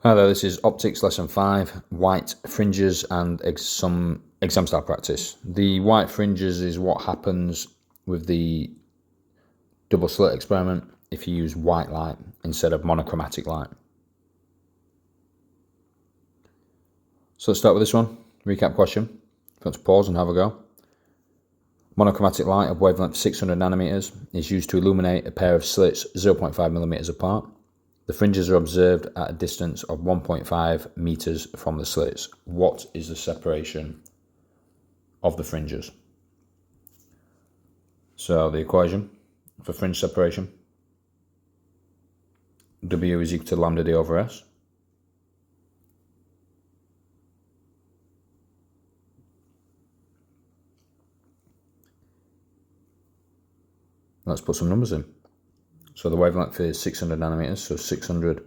Hi there, this is Optics Lesson 5, White Fringes and some exam style practice. The white fringes is what happens with the double slit experiment if you use white light instead of monochromatic light. So let's start with this one. Recap question. If you want to pause and have a go. Monochromatic light of wavelength 600 nanometers is used to illuminate a pair of slits 0.5 millimeters apart. The fringes are observed at a distance of 1.5 meters from the slits. What is the separation of the fringes? So the equation for fringe separation, W is equal to lambda d over S. Let's put some numbers in. So the wavelength is 600 nanometers, so 600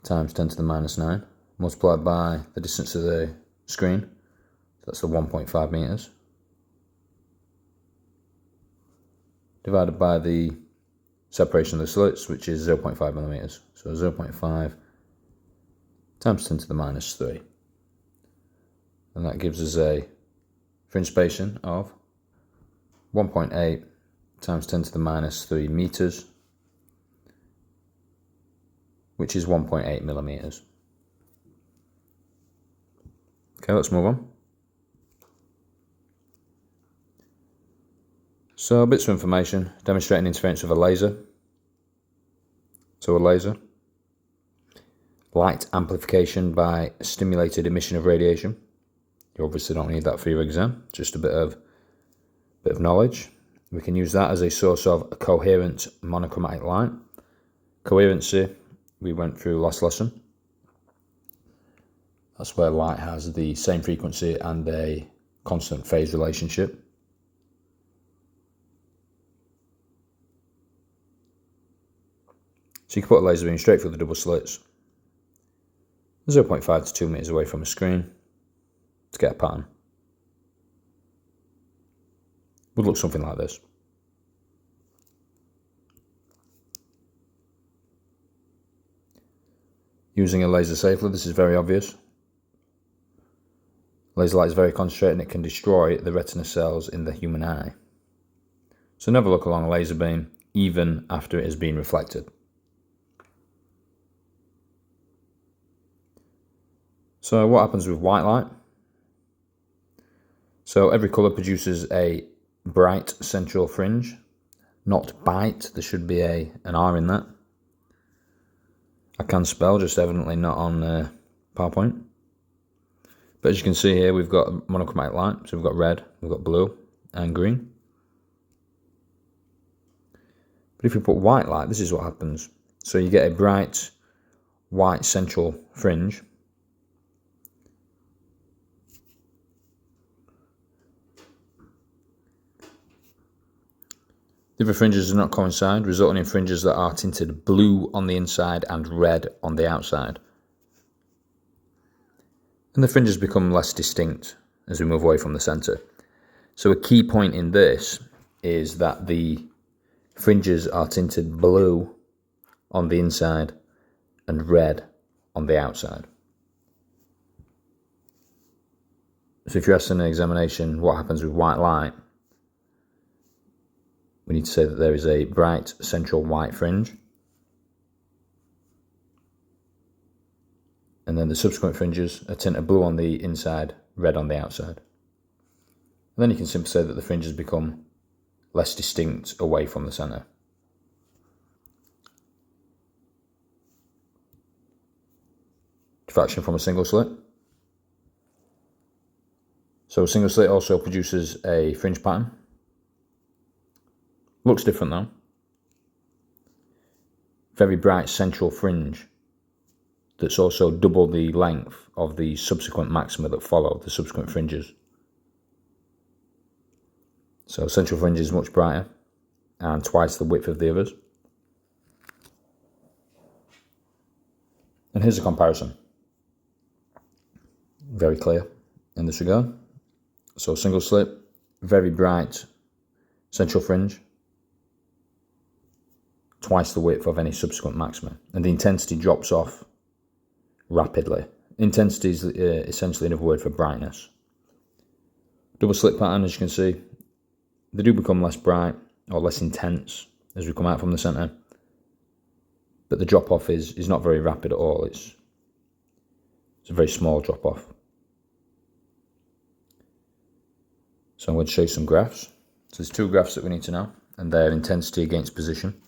times 10 to the minus 9, multiplied by the distance of the screen, so that's the 1.5 meters, divided by the separation of the slits, which is 0.5 millimeters, so 0.5 times 10 to the minus 3. And that gives us a fringe spacing of 1.8 times 10 to the minus 3 meters, which is 1.8 millimeters. Okay, let's move on. So bits of information demonstrating interference of a laser. So a laser, light amplification by stimulated emission of radiation. You obviously don't need that for your exam, just a bit of knowledge. We can use that as a source of a coherent monochromatic light. Coherency, we went through last lesson. That's where light has the same frequency and a constant phase relationship. So you can put a laser beam straight through the double slits, 0.5 to 2 meters away from a screen to get a pattern. Would look something like this. Using a laser safely, this is very obvious. Laser light is very concentrated and it can destroy the retina cells in the human eye. So never look along a laser beam, even after it has been reflected. So what happens with white light? So every colour produces a bright central fringe, not bite, there should be an R in that. I can spell, just evidently not on PowerPoint. But as you can see here, we've got monochromatic light, so we've got red, we've got blue and green. But if you put white light, this is what happens. So you get a bright white central fringe. The other fringes do not coincide, resulting in fringes that are tinted blue on the inside and red on the outside. And the fringes become less distinct as we move away from the centre. So a key point in this is that the fringes are tinted blue on the inside and red on the outside. So if you're asked in an examination what happens with white light, we need to say that there is a bright central white fringe, and then the subsequent fringes are tinted blue on the inside, red on the outside. And then you can simply say that the fringes become less distinct away from the centre. Diffraction from a single slit. So a single slit also produces a fringe pattern. Looks different though. Very bright central fringe that's also double the length of the subsequent maxima that follow the subsequent fringes. So central fringe is much brighter and twice the width of the others. And here's a comparison. Very clear in this regard. So single slit, very bright central fringe, twice the width of any subsequent maxima, and the intensity drops off rapidly. Intensity is essentially another word for brightness. Double slit pattern, as you can see, they do become less bright or less intense as we come out from the centre, but the drop off is not very rapid at all. It's a very small drop off. So I'm going to show you some graphs. So there's two graphs that we need to know, and they're intensity against position.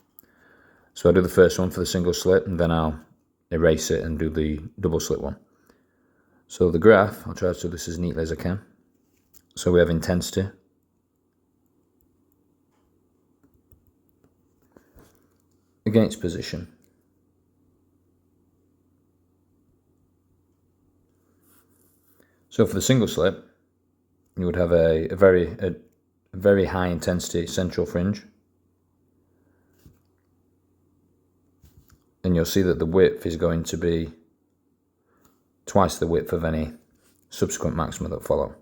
So I'll do the first one for the single slit, and then I'll erase it and do the double slit one. So the graph, I'll try to do this as neatly as I can. So we have intensity against position. So for the single slit, you would have a very high intensity central fringe, and you'll see that the width is going to be twice the width of any subsequent maxima that follow.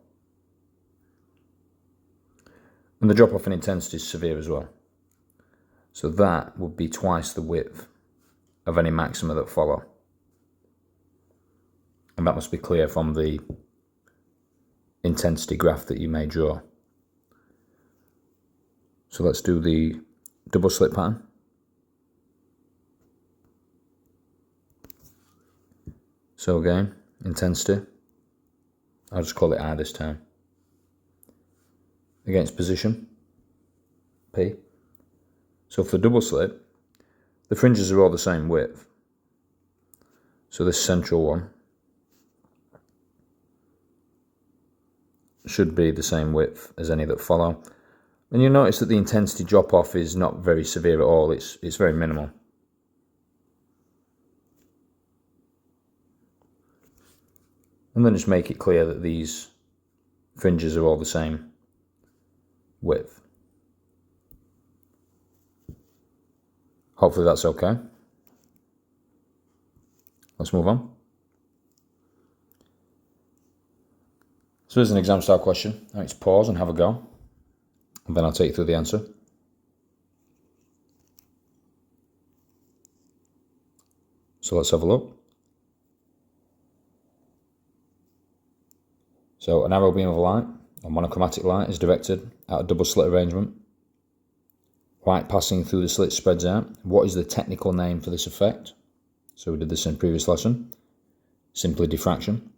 And the drop off in intensity is severe as well. So that would be twice the width of any maxima that follow. And that must be clear from the intensity graph that you may draw. So let's do the double slit pattern. So again, intensity, I'll just call it I this time, against position, P. So for the double slit, the fringes are all the same width. So this central one should be the same width as any that follow. And you'll notice that the intensity drop off is not very severe at all, it's very minimal. And then just make it clear that these fringes are all the same width. Hopefully that's okay. Let's move on. So here's an exam style question. I need to pause and have a go, and then I'll take you through the answer. So let's have a look. So an arrow beam of light, a monochromatic light, is directed at a double slit arrangement. Light passing through the slit spreads out. What is the technical name for this effect? So we did this in previous lesson. Simply diffraction.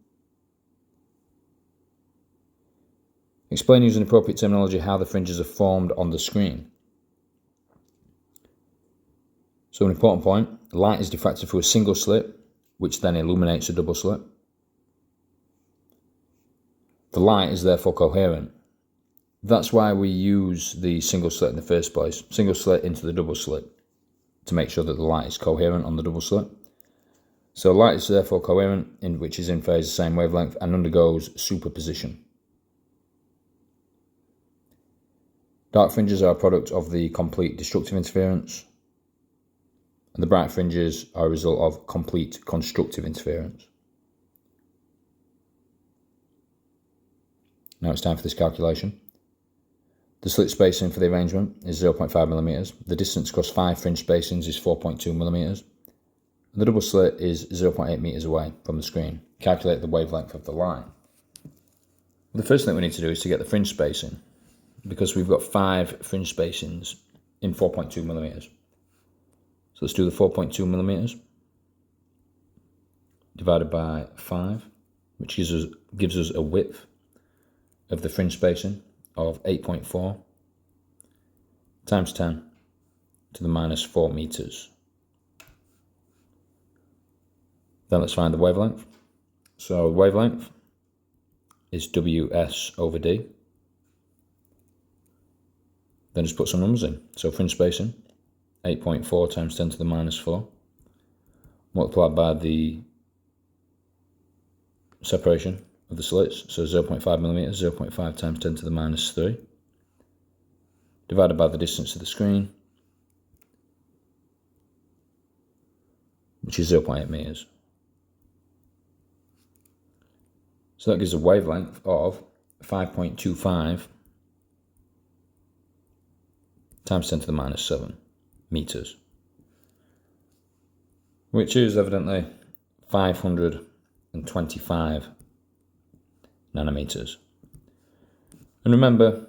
Explain using appropriate terminology how the fringes are formed on the screen. So an important point, light is diffracted through a single slit, which then illuminates a double slit. The light is therefore coherent. That's why we use the single slit in the first place. Single slit into the double slit to make sure that the light is coherent on the double slit. So light is therefore coherent, which is in phase the same wavelength and undergoes superposition. Dark fringes are a product of the complete destructive interference, and the bright fringes are a result of complete constructive interference. Now it's time for this calculation. The slit spacing for the arrangement is 0.5 millimeters. The distance across 5 fringe spacings is 4.2 millimeters. The double slit is 0.8 meters away from the screen. Calculate the wavelength of the line. The first thing we need to do is to get the fringe spacing, because we've got 5 fringe spacings in 4.2 millimeters. So let's do the 4.2 millimeters divided by 5, which gives us a width of the fringe spacing of 8.4 times 10 to the minus 4 meters. Then let's find the wavelength. So wavelength is WS over D. Then just put some numbers in. So fringe spacing, 8.4 times 10 to the minus 4, multiplied by the separation of the slits, so 0.5 millimeters, 0.5 times 10 to the minus 3, divided by the distance to the screen, which is 0.8 meters. So that gives a wavelength of 5.25 times 10 to the minus 7 meters, which is evidently 525 nanometers. And remember,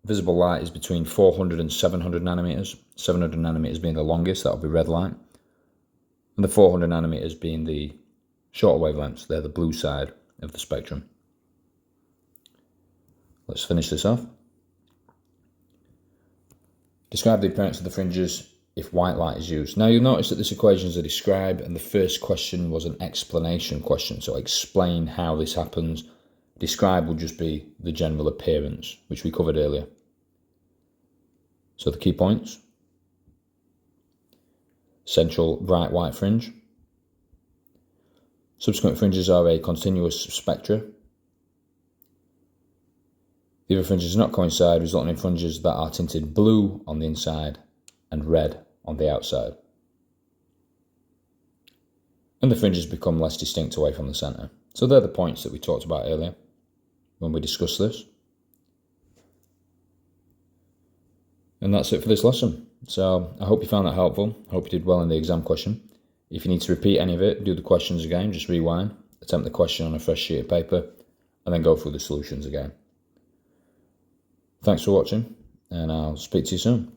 visible light is between 400 and 700 nanometers. 700 nanometers being the longest, that'll be red light. And the 400 nanometers being the shorter wavelengths, they're the blue side of the spectrum. Let's finish this off. Describe the appearance of the fringes if white light is used. Now you'll notice that this equation is a describe, and the first question was an explanation question. So explain how this happens. Describe will just be the general appearance, which we covered earlier. So the key points: central bright white fringe. Subsequent fringes are a continuous spectra. The other fringes do not coincide, resulting in fringes that are tinted blue on the inside and red on the outside. And the fringes become less distinct away from the centre. So they're the points that we talked about earlier when we discussed this. And that's it for this lesson. So I hope you found that helpful. I hope you did well in the exam question. If you need to repeat any of it, do the questions again, just rewind, attempt the question on a fresh sheet of paper, and then go through the solutions again. Thanks for watching, and I'll speak to you soon.